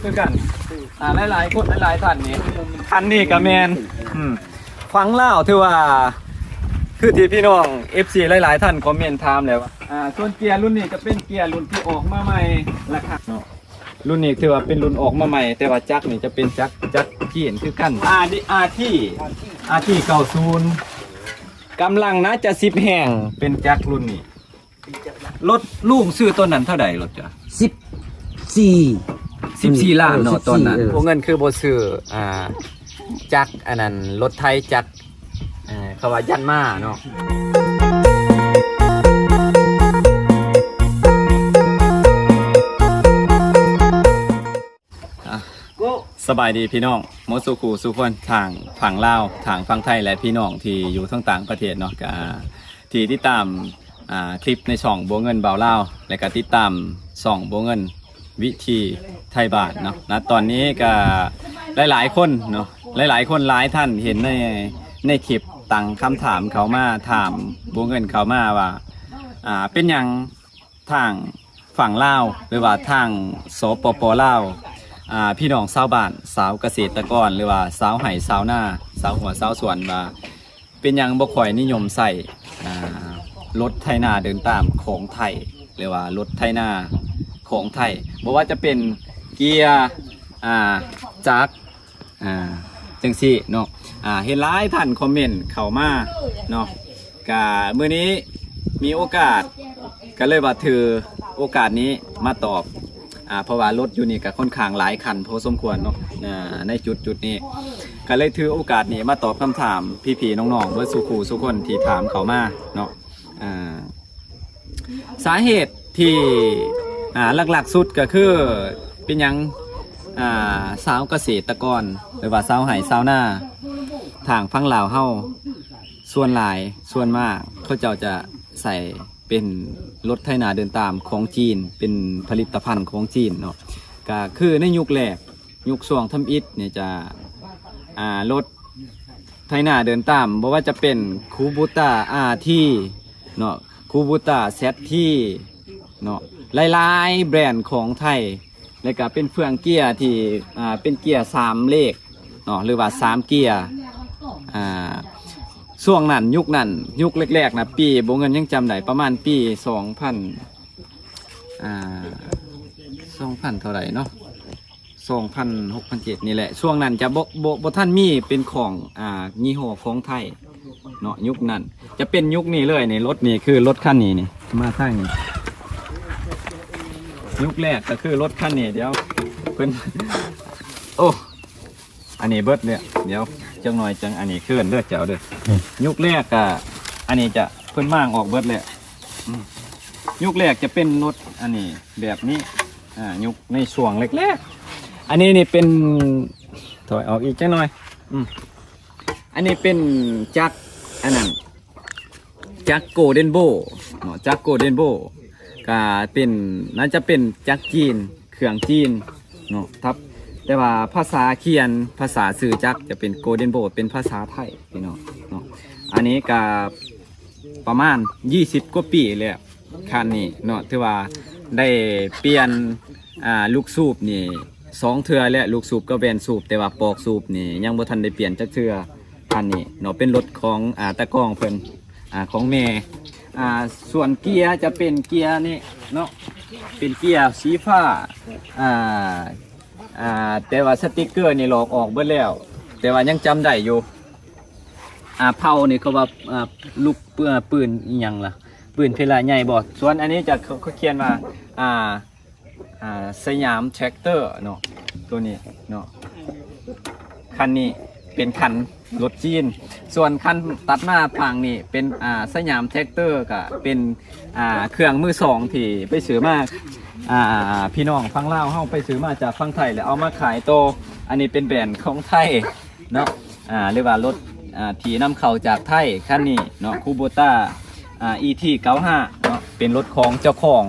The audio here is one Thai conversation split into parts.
คือกันหลายๆคนหลายๆท่านนี่คันนี้กับแมนฟังเล่าถือว่าคือที่พี่น้อง FC หลายๆท่านคอมเมนต์ถามแล้วส่วนเกียร์รุ่นนี้จะเป็นเกียร์รุ่นที่ออกมาใหม่ราคาเนาะรุ่นนี้ถือว่าเป็นรุ่นออกมาใหม่แต่ว่าจักรนี่จะเป็นจักรที่เห็นคือกันที่90กำลังนะจะ10แห่งเป็นจักรรุ่นนี้รถลูกซื้อต้นนั้นเท่าไหร่รถจ้ะ14 ล้านเนาะตอนนั้นพวกเงินคือบ่ซื้อจักรอันนั้นรถไทยจักรเขาว่ายันมาเนาะสบายดีพี่น้องมดสุขูสุขคนทางฝั่งลาวทางฝั่งไทยและพี่น้องที่อยู่ทั้งต่างประเทศเนาะที่ติดตามคลิปในช่องบัวเงินเบาลาวและก็ติดตามช่องบัวเงินวิธีไทยบาทเนาะตอนนี้ก็หลายๆคนเนาะหลายๆคนหลายท่านเห็นในคลิปตั้งคำถามเขามาถามบัวเงินเขามาว่าเป็นอย่างทางฝั่งลาวหรือว่าทางสปปลาวพี่น้องชาวบ้านสาวเกษตรกรหรือว่าสาวไห่สาวหน้าสาวหัวสาวสวนว่าเป็นอย่างบ่ค่อยนิยมใส่รถไถนาเดินตามของไทยหรือว่ารถไถนาของไทยบอกว่าจะเป็นเกียร์จักรจังซี่เนาะเห็นหลายท่านคอมเมนต์เข้ามาเนาะมื้อนี้มีโอกาสก็เลยว่าถือโอกาสนี้มาตอบเพราะว่ารถอยู่นี่ก็ค่อนข้างหลายคันพอสมควรเนาะในจุดนี้ก็เลยถือโอกาสนี้มาตอบคำถามพี่ๆน้องๆเบิดสู่คู่สู่คนที่ถามเข้ามาเนาะสาเหตุที่หลักๆสุดก็คือเป็นหยังสาวเกษตรกรหรือว่าสาวไห่สาวหน้าทางฝั่งลาวเฮาส่วนหลายส่วนมากเขาเจ้าจะใส่เป็นรถไถนาเดินตามของจีนเป็นผลิตภัณฑ์ของจีนเนาะก็คือในยุคแรกยุคช่วงทำอิฐเนี่ยจะรถไถนาเดินตามบอกว่าจะเป็นคูบูต้าที่เนาะคูบูต้าเซตที่เนาะหลายๆแบรนด์ของไทยแล้วก็เป็นเฟืองเกียร์ที่เป็นเกียร์3เลขเนาะหรือว่า3เกียร์ช่วงนั้นยุคแรกๆนะปีโบเงินยังจำได้ประมาณปี2000เท่าไหร่เนาะ2006-2007นี่แหละช่วงนั้นจะบ่ท่านมีเป็นของยี่ห้อของไทยเนาะยุคนั้นจะเป็นยุคนี้เลยในรถนี่คือรถคันนี้นี่มาทางนี้ยุคแรกก็คือรถคันนี้เดี๋ยวเพิ่นโอ้อันนี้เบิดเนี่ยเดี๋ยวจังหน่อยจังอันนี้เคลื่อนเลือดเจ้าเด้อยุคแรกก็อันนี้จะเพิ่นม่างออกเบิดเลยยุคแรกจะเป็นรถอันนี้แบบนี้ยุคในช่วงแรกๆอันนี้นี่เป็นถอยออกอีกจังหน่อยอันนี้เป็นจักรอันนั้นจักรโกลเด้นโบเนาะจักรโกลเด้นโบก็เป็นน่าจะเป็นจักรจีนเครื่องจีนเนาะทับแต่ว่าภาษาเขียนภาษาสื่อจักจะเป็นโกลเด้นโบเป็นภาษาไทยพี่น้องเนาะอันนี้ก็ประมาณ20กว่าปีเลยคันนี้เนาะที่ว่าได้เปลี่ยนลูกสูบนี่2เทื่อแล้วลูกสูบก็แบนสูบแต่ว่าปอกสูบนี่ยังบ่ทันได้เปลี่ยนจักเทื่อคันนี้เนาะเป็นรถของตะกร้องเพิ่นของแม่ส่วนเกียร์จะเป็นเกียร์นี่เนาะเป็นเกียร์สีฟ้าแต่ว่าสติกเกอร์นี่ลอกออกเบิดแล้วแต่ว่ายังจำได้อยู่เผานี่เขาว่าลูกปืนอีหยังล่ะปืนเพลาใหญ่บ่ส่วนอันนี้จะเขาเขียนว่าสยามแทรคเตอร์เนาะตัวนี้เนาะคันนี้เป็นคันรถจีนส่วนคันตัดหน้าฝั่งนี่เป็นสยามแทรคเตอร์ก็เป็นเครื่องมือสองที่ไปซื้อมาพี่น้องฝั่งลาวเฮาไปซื้อมาจากฝั่งไทยแล้วเอามาขายโตอันนี้เป็นแบรนด์ของไทยเนาะหรือว่ารถที่นำเข้าจากไทยคันนี้เนาะคูโบต้าET95 เนาะเป็นรถของเจ้าของ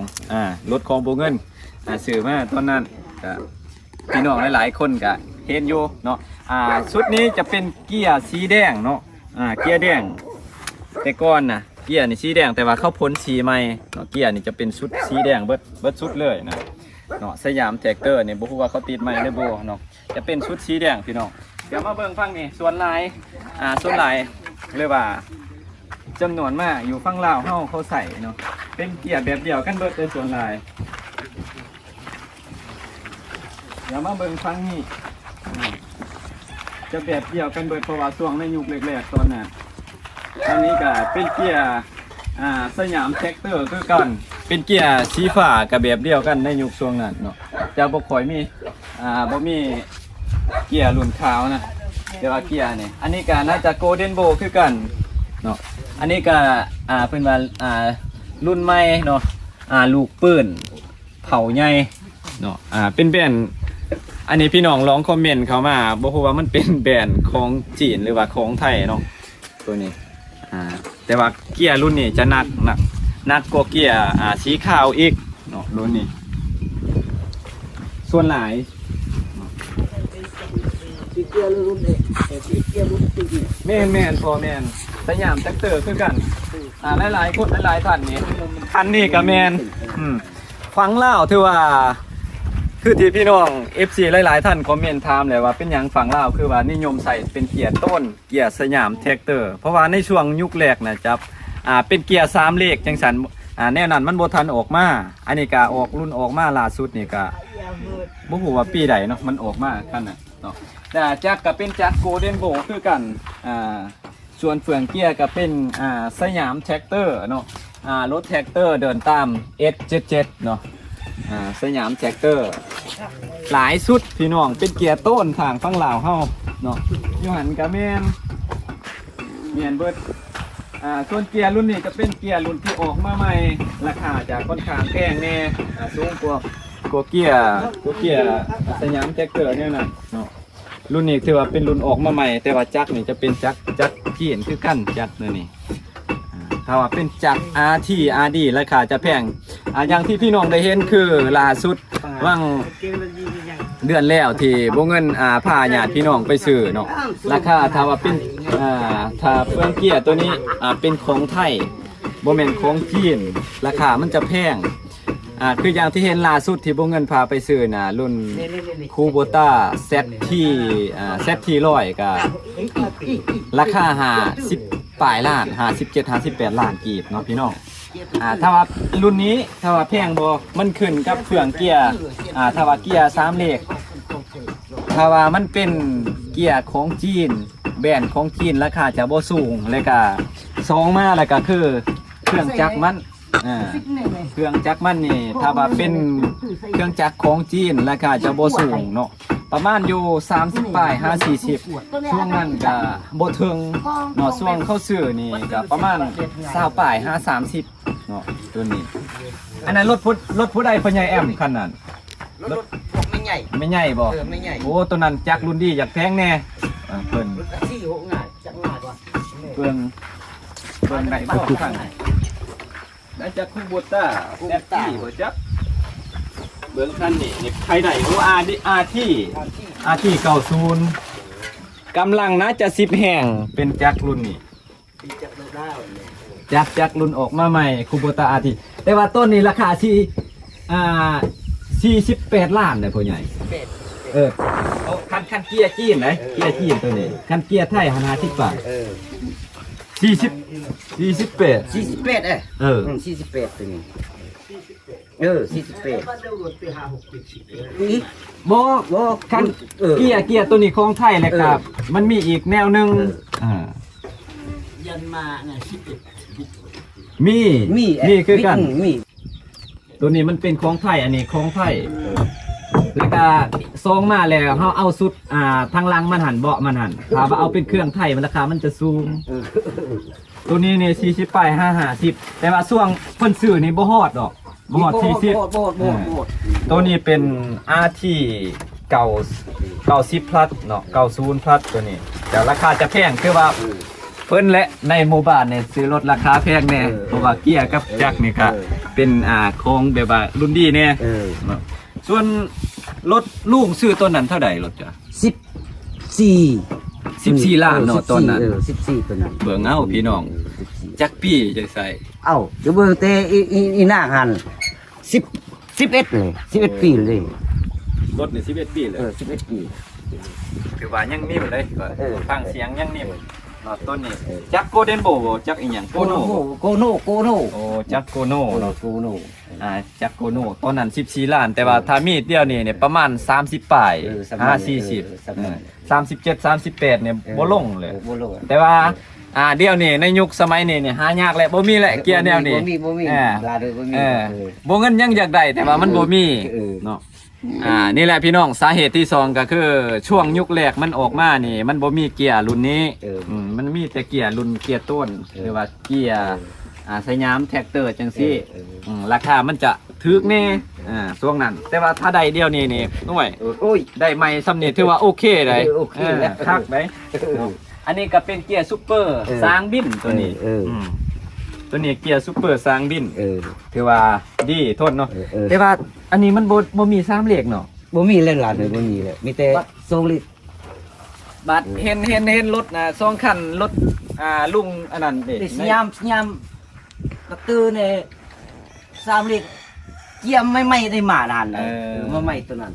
รถของโบเงินซื้อมาตอนนั้นก็พี่น้องหลายๆคนก็เห็นอยู่เนาะชุดนี้จะเป็นเกียร์สีแดงเนาะเกียร์แดงแต่ก่อนนะเกียร์นี่สีแดงแต่ว่าเข้าพ้นสีใหม่เนาะเกียร์นี่จะเป็นชุดสีแดงเบิดชุดเลยนะ เนาะสยามแท็กเตอร์เนี่ยบ่ฮู้ว่าเขาติดไหมหรือบ่เนาะจะเป็นชุดสีแดงพี่น้องเดี๋ยวมาเบิ่งฝั่งนี้ส่วนลายส่วนลายเรียกว่าจำนวนมากอยู่ฝั่งลาวเฮาเขาใส่เนาะเป็นเกียร์แบบเดียวกันเบิดเลยส่วนลายเดี๋ยวมาเบิ่งฝั่งนี้จะแบบเดียวกันเบิดเพราะว่าช่วงในยุคแรกๆตอนนั้นอันนี้ก็เป็นเกียร์สยามแท็กเตอร์คือกันเป็นเกียร์สีฟ้ากับแบบเดียวกันในยุคช่วงนั้นเนาะจะบ่ค่อยมีบ่มีเกียร์รุ่นขาวนะแต่ว่าเกียร์นี่อันนี้ก็น่าจะโกลเด้นโบคือกันเนาะอันนี้ก็เป็นว่ารุ่นใหม่เนาะลูกปืนเผาใหญ่เนาะเป็นแบรนด์อันนี้พี่น้องลองคอมเมนต์เข้ามาบ่ฮู้ว่ามันเป็นแบรนด์ของจีนหรือว่าของไทยเนาะตัวนี้แต่ว่าเกียร์รุ่นนี้จะหนักกว่าเกียร์สีขาวอีกเนาะรุ่นนี้ส่วนหลายสีเกียร์รุ่นนี้สีเกียร์รุ่นตีแม่นพอแม่นสยามแท็กเตอร์คือกันหลายคนหลายท่านนี่คันนี้ก็แม่นฟังเล่าถือว่าคือที่พี่น้อง FC หลายๆท่านคอมเมนต์ถามเลยว่าเป็นหยังฝั่งลาวคือว่านิยมใส่เป็นเกียร์ต้นเกียร์สยามแท็กเตอร์เพราะว่าในช่วงยุคแรกนะจับเป็นเกียร์3เลขจังสันแนวนั้นมันบ่ทันออกมาอันนี้ก็ออกรุ่นออกมาล่าสุดนี่ก็บ่ฮู้ว่าปีใดเนาะมันออกมากันน่ะเนาะแต่จักก็เป็นจักโกลเด้นโบคือกันส่วนเฟืองเกียร์ก็เป็นสยามแท็กเตอร์เนาะรถแท็กเตอร์เดินตาม S77 เนาะสยามแท็กเตอร์หลายสุดพี่น้องเป็นเกียร์ต้นทางฝั่งลาวเฮาเนาะอยู่หันกะแม่นเบิดส่วนเกียร์รุ่นนี้จะเป็นเกียร์รุ่นที่ออกมาใหม่ราคาจะค่อนข้างแพงแน่สูงกว่าเกียร์สยามแท็กเตอร์เนี่ยนะเนาะรุ่นนี้ถือว่าเป็นรุ่นออกมาใหม่แต่ว่าจักรนี่จะเป็นจักรที่เห็นคือกันจักรนี่ถ้าว่าเป็นจักร RT RD ราคาจะแพงอย่างที่พี่น้องได้เห็นคือล่าสุดว่างเดือนแล้วที่บ่เงินพาญาติพี่น้องไปซื้อเนาะราคาถ้าว่าเป็นถ้าเฟืองเกียร์ตัวนี้เป็นของไทยบ่แม่นของจีนราคามันจะแพงคืออย่างที่เห็นล่าสุดที่บ่เงินพาไปซื้อน่ะรุ่นคูโบต้าเซตที่100ก็ราคา50ปลายล้าน57-58ล้านกีบเนาะพี่น้องถ้าว่ารุ่นนี้ถ้าว่าแพงบ่มันขึ้นกับเครื่องเกียร์ถ้าว่าเกียร์3เลขถ้าว่ามันเป็นเกียร์ของจีนแบรนด์ของจีนราคาจะบ่สูงแล้วก็2มาแล้วก็คือเครื่องจักรมันเครื่องจักรมันนี่ถ้าว่าเป็นเครื่องจักรของจีนราคาจะบ่สูงเนาะประมาณอยู่30ปลาย40ช่วงนั้นก็บ่ถึงเนาะช่วงเข้าซื้อนี่ก็ประมาณ20ปลาย30เนาะตัวนี้อันนั้นรถผู้ใดพ่อใหญ่แอมคันนั้นรถไม่ใหญ่ไม่ใหญ่บ่ไม่ใหญ่โอ้ตัวนั้นจักรรุ่นดีอยากแพงแน่เพิ่นที่6ง่ายจักรง่ายกว่าเพิ่นได้บ่คันได้จักคูโบต้าบ่จักเบิ่งคันนี่ใครได้โอ้ที่90กำลังนะจะ10แห่งเป็นจักรรุ่นนี้จักรรุ่นออกมาใหม่คูโบต้าที่แต่ว่าต้นนี้ราคาที่48ล้านเลยพ่อใหญ่เอาคันเกียร์จีนไหนเกียร์จีนตัวนี้คันเกียร์ไทย50บาท4848ตัวนี้48บ่คันเกียร์ตัวนี้ของไทยแหละครับมันมีอีกแนวนึงยันมาน่ะมีคือกันตัวนี้มันเป็นของไทยอันนี้ของไทยแล้วก็ซองมาแล้วเฮาเอาสุดทางหลังมันหันเบาะมันหันถ้าว่าเอาเป็นเครื่องไทยมันราคามันจะสูงตัวนี้นี่40ปลาย50แต่ว่าช่วงเพิ่นซื้อนี่บ่ฮอดดอกบ่ฮอด40ตัวนี้เป็น RT 90 plus เนาะ90 plus ตัวนี้แต่ราคาจะแพงคือว่าเพิ่นและในหมู่บ้านเนี่ยซื้อรถราคาแพงแน่เพราะว่าเกียร์กับจักรนี่ก็เป็นของแบบว่ารุ่นดีแน่ส่วนรถลุงซื้อต้นนั้นเท่าใดรถจ้ะ14ล้านเนาะต้นนั้น14ตัวนั้นเบิ่งเอาพี่น้องจักปีจังไสเอ้าเดี๋ยวเบิ่งแต่อีหน้าหัน 11เลย11ปีเลย รถนี่11ปีเลย 11ปี ถือว่ายังนิ่มเลยก็ ฟังเสียงยังนิ่มเนาะต้นนี้จักโกเดนโบจักอีหยังโกโน โกโน โอ้จักโกโนเนาะ โกโน จักโกโนตอนนั้น14ล้าน แต่ว่าถ้ามีดเดียวนี่เนี่ยประมาณ30ปลาย37 38เนี่ยบ่ลงเลย บ่ลง แต่ว่าเดี๋ยวนี้ในยุคสมัยนี้เนี่ยหายากแล้วบ่มีแหละเกียร์แนวนี้ บ่มี ลา เลยบ่มี บ่เงินยังอยากได้แต่ว่ามันบ่มีเนาะนี่แหละพี่น้องสาเหตุที่สองก็คือช่วงยุคแรกมันออกมานี่ มันบ่มีเกียร์รุ่นนี้มันมีแต่เกียร์รุ่นเกียร์ต้นหรือว่าเกียร์สยามแท็กเตอร์จังซี่ราคามันจะถึกแน่ช่วงนั้น แต่ว่าถ้าได้เดียวนี้นี่หน่วยโอ้ยได้ใหม่สำเนียถือว่าโอเคเลยคักได้อันนี้ก็เป็นเกียร์ซุปเปอร์สร้างบินตัวนี้ตัวนี้เกียร์ซุปเปอร์สร้างบินถือว่าดีทนเนาะแต่ว่าอันนี้มันบ่มี3เหล็กเนาะ บ่มีเล่นหลานเลยบ่มีเลยมีแต่2ลิตร บัดเห็นรถ2คันรถลุงอันนั้นเด้ สยามกระตือเนี่ย3ลิตรเกี่ยมไม่ได้มาดานเลยมาใหม่ตัวนั้น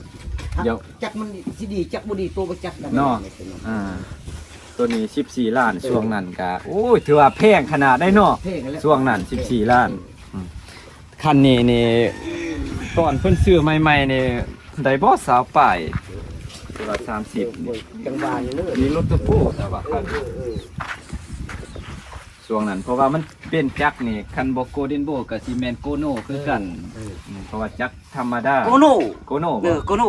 จักมันสิดีจักบ่ดีตัวบ่จักกัน เนาะตัวนี้14ล้านช่วงนั้นก็โอ้ยถือว่าแพงขนาดได้เนาะช่วงนั้น14ล้านคันนี้นี่ตอนเพิ่นซื้อใหม่ๆนี่ได้บ่สาวป้ายถือว่า30นี่ จังหวะนี้เลย มีรถตู้ปูแต่ว่าคันช่วงนั้นเพราะว่ามันเป็นจักรนี่คันบ่โกดินโบกับซีเมนโกโนคือกันเพราะว่าจักรธรรมดา โกโน โกโน โกโน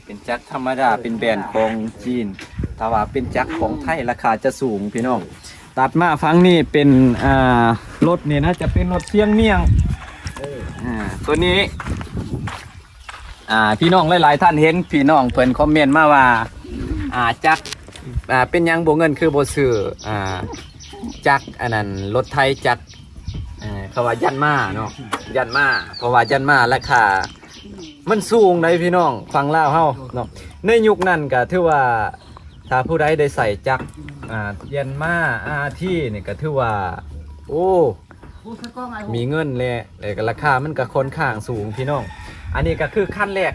เป็นจักรธรรมดาเป็นแบรนด์ของจีนถ้าว่าเป็นจักรของไทยราคาจะสูงพี่น้องตัดมาฟังนี่เป็นรถนี่นะจะเป็นรถเชียงเมียงตัวนี้พี่น้องหลายๆท่านเห็นพี่น้องเพิ่นคอมเมนต์มาว่าจักรเป็นยังบ่เงินคือบ่ซื้อจักรอันนั้นรถไทยจักรเขาว่ายันมาเนาะยันมาเพราะว่ายันมาราคามันสูงเลยพี่น้องฟังลาวเฮาเนาะในยุคนั้นก็ถือว่าถ้าผู้ใดได้ใส่จักรยันมาที่นี่ก็ถือว่าโอ้มีเงินเลยก็ราคามันก็ค่อนข้างสูงพี่น้องอันนี้ก็คือขั้นแรก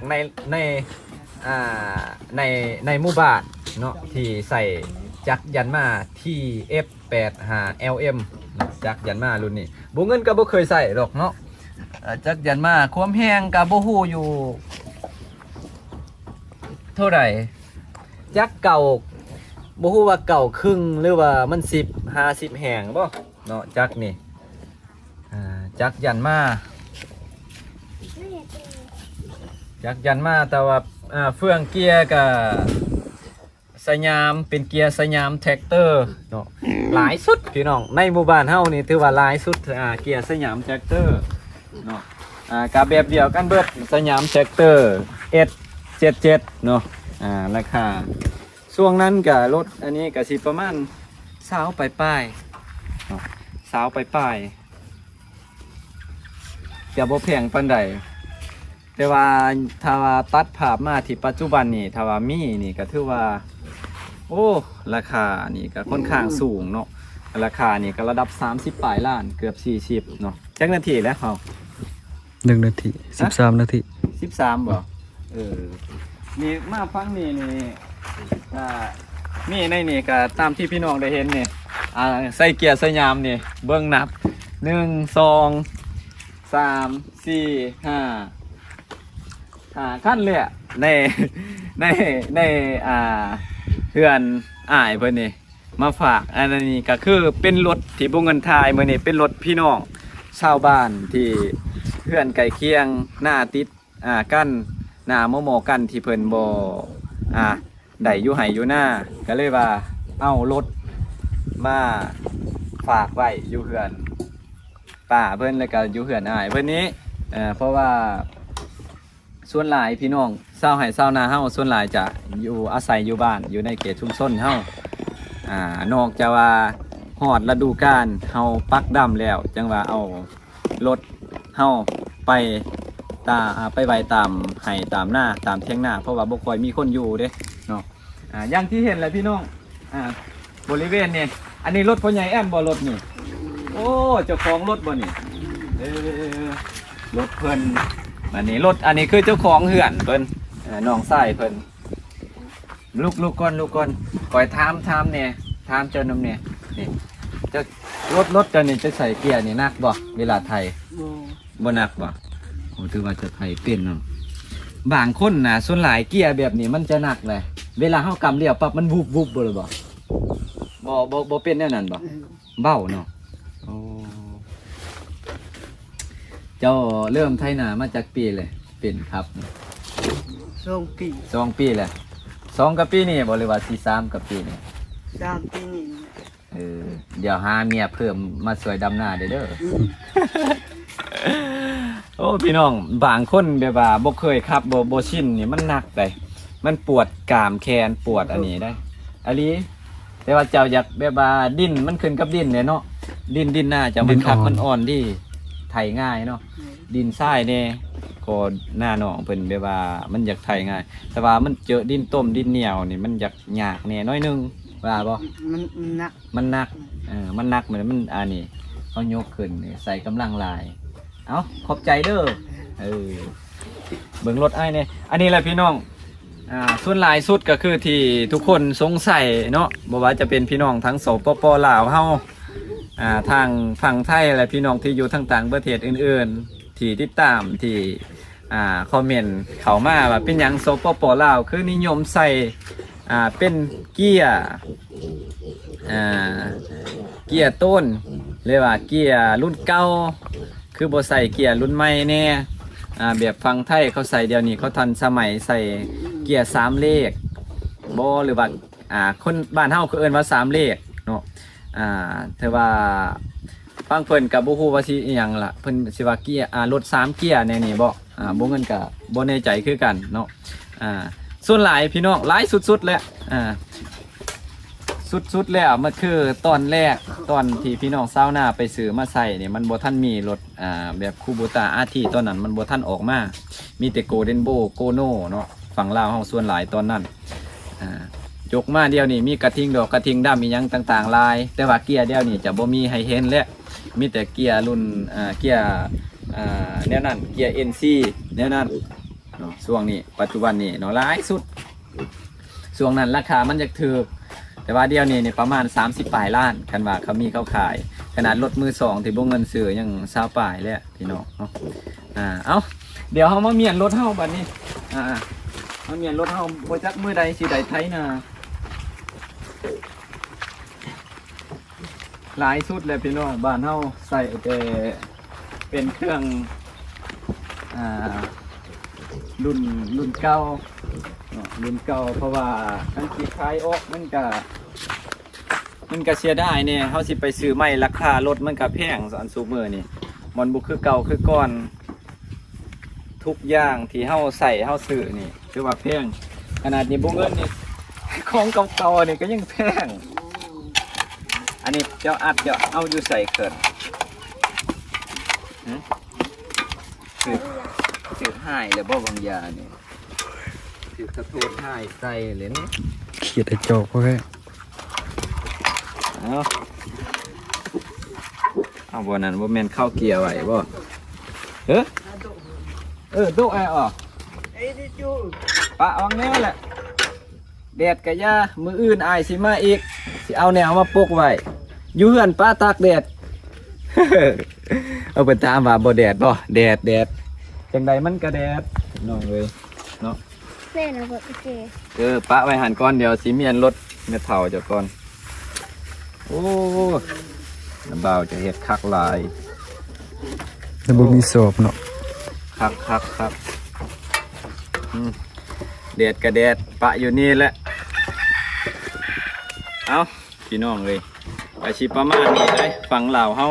ในหมู่บ้านเนาะที่ใส่จักรยันมาที่ F85LM จักรยันมารุ่นนี้บ่เงินก็บ่เคยใส่หรอกเนาะจักรยันมาความแห้งก็บ่ฮู้อยู่เท่าไหร่จักรเก่าบ่ฮู้ว่าเก่าครึ่งหรือว่ามัน10 50แห้งบ่เนาะจักรนี่จักรยันมาแต่ว่าเฟืองเกียร์กับสยามเป็นเกียร์สยามแท็กเตอร์เนาะหลายสุดพี่น้องในหมู่บ้านเฮานี่ถือว่าหลายสุดเกียร์สยามแท็กเตอร์เนาะกับแบบเดียวกันเบิดสยามแท็กเตอร์ S77 เนาะราคาช่วงนั้นกับรถอันนี้ก็สิประมาณ20ปลายๆเนาะ20ปลายๆจะบ่แพงปานใดแต่ว่าถ้าว่าตัดภาพมาที่ปัจจุบันนี่ถ้าว่ามีนี่ก็ถือว่าโอ้ราคานี่ก็ค่อนข้างสูงเนาะราคานี่ก็ระดับ30ปลายล้านเกือบ40เนาะจักนาทีแล้วเฮา1 นาที13 นาที13บ่นี่มาฟังนี่มีในนี่ก็ตามที่พี่น้องได้เห็นนี่ใส่เกียร์สยามนี่เบิ่งนับ1 2 3 4 5ขั้นเลยในเพื่อนเพิ่นนี่มาฝากอันนี้ก็คือเป็นรถที่บ่เงินทายมื้อนี้เป็นรถพี่น้องชาวบ้านที่เพื่อนไก่เคียงหน้าติดกั้นหน้าโมกันที่เพิ่นบ่ได้อยู่ไห้อยู่หน้าก็เลยว่าเอารถมาฝากไว้อยู่เพื่อนป้าเพิ่นแล้วก็อยู่เพื่อนเพิ่นนี้เพราะว่าส่วนหลายพี่น้องชาวไร่ชาวนาเฮาส่วนหลายจะอยู่อาศัยอยู่บ้านอยู่ในเขตชุมชนเฮานอกจากว่าฮอดฤดูกาลเฮาปักดำแล้วจังว่าเอารถเฮาไปไว้ตามไร่ตามหน้าตามเถียงนาเพราะว่าบ่ค่อยมีคนอยู่เด้เนาะอย่างที่เห็นแหละพี่น้องบริเวณนี้อันนี้รถพ่อใหญ่แอมบ่รถนี่โอ้เจ้าของรถบ่นี่ รถเพิ่นอันนี้รถอันนี้คือเจ้าของเหือนเพิ่นน้องชายเพิ่นลูกก่อนคอยถามเนี่ยถามเจ้านำเนี่ยนี่เจ้ารถเจ้านี่จะใส่เกียร์นี่หนักบ่เวลาไทยบ่หนักบ่โอ้ถือว่าจะไทยเป็นเนาะบางคนน่ะส่วนหลายเกียร์แบบนี้มันจะหนักเลยเวลาเฮากำเลี้ยวปั๊บมันวุบบ่เลยบ่เป็นแนวนั้นบ่เบ้าเนาะโอ้เจ้าเริ่มไทยนามาจากปีเลยเป็นครับ2 ปี 2 ปีแหละ2กับปีนี่บ่หรือว่า3กับปีนี่ 3 ปีนี่ เดี๋ยวหาเมียเพิ่มมาสวยดำหน้าเด้อ โอ้พี่น้องบางคนแบบว่าบ่เคยขับบ่ชินนี่มันหนักเลยมันปวดกรามแขนปวดอันนี้ได้อันนี้แต่ว่าเจ้าอยากแบบว่าดิ้นมันขึ้นกับดิ้นเนี่ยเนาะดิ้นหน้าเจ้ามันขับมันอ่อนดีไถง่ายเนาะดินทรายเนี่ยก็หน้าน้องเพิ่นแบบว่ามันอยากไถง่ายแต่ว่ามันเจอดินต้มดินเหนียวนี่มันอยากยากแน่น้อยนึงว่าบ่ มันหนัก มันหนักมันหนักเหมือนมันอันนี้เขายกขึ้นนี่ใส่กำลังลายเอาขอบใจเด้อเบิ่งรถไอ้เนี่ยอันนี้แหละพี่น้องส่วนหลายสุดก็คือที่ทุกคนสงสัยเนาะบ่ว่าจะเป็นพี่น้องทั้งสปปลาวเฮาทางฝั่งไทยและพี่น้องที่อยู่ทางต่างประเทศอื่นๆที่ติดตามที่คอมเมนต์เข้ามาว่าเป็นหยังสปปลาวคือนิยมใส่เป็นเกียร์ต้นเรียกว่าเกียร์รุ่นเก่าคือบ่ใส่เกียร์รุ่นใหม่แน่แบบฟังไทยเขาใส่เดี๋ยวนี้เขาทันสมัยใส่เกียร์3เลขบ่หรือว่าคนบ้านเฮาคือเอิ้นว่า3เลขเนาะแต่ว่าฟังเพิ่นก็บ่ฮู้ว่าสิอีหยังล่ะเพิ่นสิว่าเกียร์รถ3เกียร์แน่นี่บ่บ่เงินก็บ่แน่ใจคือกันเนาะส่วนหลายพี่น้องหลายสุดๆแล้วสุดแล้วมันคือตอนแรกตอนที่พี่น้องเศร้าหน้าไปซื้อมาใส่เนี่ยมันบ่ท่านมีรถแบบคูบูตาอาทีตอนนั้นมันบ่ท่านออกมามีแต่โกเดนโบโกโน่เนาะฝั่งลาวห้องส่วนหลายตอนนั้นยกมาเดียวนี่มีกระทิงดอกกระทิงดำมีหยังต่างๆลายแต่ว่าเกียร์เดียวนี่จะบ่มีให้เห็นแล้วมีแต่เกียร์รุ่นเกียร์แนวนั้นเกียร์ NC แนวนั้นเนาะช่วงนี้ปัจจุบันนี่เนาะหลายสุดช่วงนั้นราคามันจะถูกแต่ว่าเดียวนี้ประมาณ30 ปลายล้านกันว่าเขามีเขาขายขนาดรถมือ2ที่บ่เงินซื้อยัง20 ปลายแล้วพี่น้องเนาะเอาเดี๋ยวเฮามาเมียนรถเฮาบัดนี้มาเมียนรถเฮาบ่จักมื้อใดสิได้ไถนาหลายสุดเลยพี่น้องบ้านเฮาใส่แต่เป็นเครื่องรุ่นเก่าเพราะว่ามันสิขายออกมันก็เสียได้เนี่ยเฮาสิไปซื้อใหม่ราคารถมันก็แพงอันสูงมื้อนี่มันบ่คือเก่าคือก่อนทุกอย่างที่เฮาใส่เฮาซื้อนี่คือว่าแพงขนาดนี้บ่เงินนี่ของเก่าๆนี่ก็ยังแพงอันนี้เจ้าอัดเจ้าเอาอยู่ใส่เกินถือหายเลยบ่บางยานี่ถือกระโทษหายใส่เลยนี่ เขียดไอ้จอกพ่อแค่เอาบ่นั้นบ่แม่นเข้าเกียร์ไว้บ่โดไอ้ออกปะออกแน่แหละแดดกะยามืออื่นอายสิมาอีกสิเอาแนวมาปกไว้อยู่เฮือนป้าตากแดด เอาไปตามว่าบ่แดดบ่แดดจังใดมันก็แดดน้องเอ้ยเนาะเล่นนะบทเจปะไว้หันก่อนเดี๋ยวสิเมียนรถเม็ดเฒ่าเจ้าก่อนโอ้น้ำบ่าวจะเฮ็ดคักหลายแล้วบ่มีสอบเนาะคักแดดกะแดดปะอยู่นี่แหละเอาพี่น้องเลยไปชิประมาณนี้เลยฝั่งลาวเฮา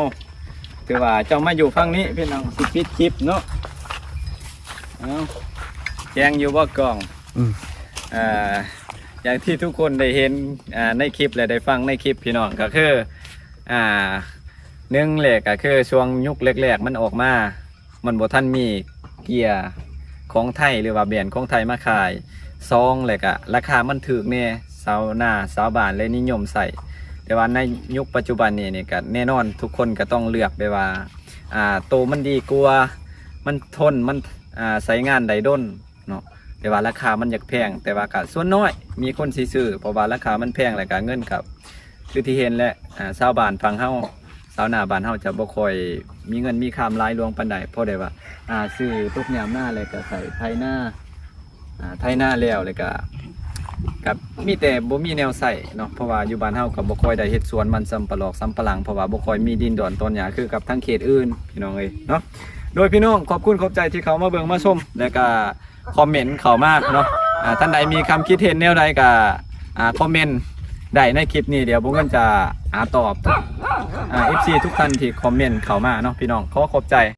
คือว่าเจ้ามาอยู่ฝั่งนี้พี่น้องสิปิดคลิปเนาะเอาแจ้งอยู่บ่กล้องอย่างที่ทุกคนได้เห็นในคลิปและได้ฟังในคลิปพี่น้องก็คือหนึ่งแหละก็คือช่วงยุคแรกๆมันออกมามันบ่ทันมีเกียร์ของไทยหรือว่าแบรนด์ของไทยมาขายซองเลยก็ราคามันถูกเนี่ยชาวนาชาวบ้านเลยนิยมใส่แต่ว่าในยุคปัจจุบันนี้ก็แน่นอนทุกคนก็ต้องเลือกไปว่าโตมันดีกว่า มันทนมันใช้งานได้ด้นเนาะแต่ว่าราคามันอยากแพงแต่ว่าก็ส่วนน้อยมีคนสิซื้อเพราะว่าราคามันแพงแล้วก็เงินกับคือที่เห็นแหละชาวบ้านฝั่งเฮาชาวนาบ้านเฮาจะบ่ค่อยมีเงินมีคำหลายหลวงปานใดเพราะได้ว่าซื้อตกยามหน้าแล้วก็ใส่ไถนาไถนาแล้วก็กับมีแต่บ่มีแนวใส่เนาะเพราะว่าอยู่บ้านเฮาก็บ่ค่อยได้เฮ็ดสวนมันสำปะหลอกสำปะหลังเพราะว่าบ่ค่อยมีดินดอนต้นหญ้าคือกับทั้งเขตอื่นพี่น้องเอ้ยเนาะโดยพี่น้องขอบคุณขอบใจที่เขามาเบิ่งมาชมแล้วก็คอมเมนต์เข้ามาเนาะท่านใดมีคำคิดเห็นแนวใดก็คอมเมนต์ได้ในคลิปนี้เดี๋ยวผมก็จะตอบFC ทุกท่านที่คอมเมนต์เข้ามาเนาะพี่น้องขอขอบใจ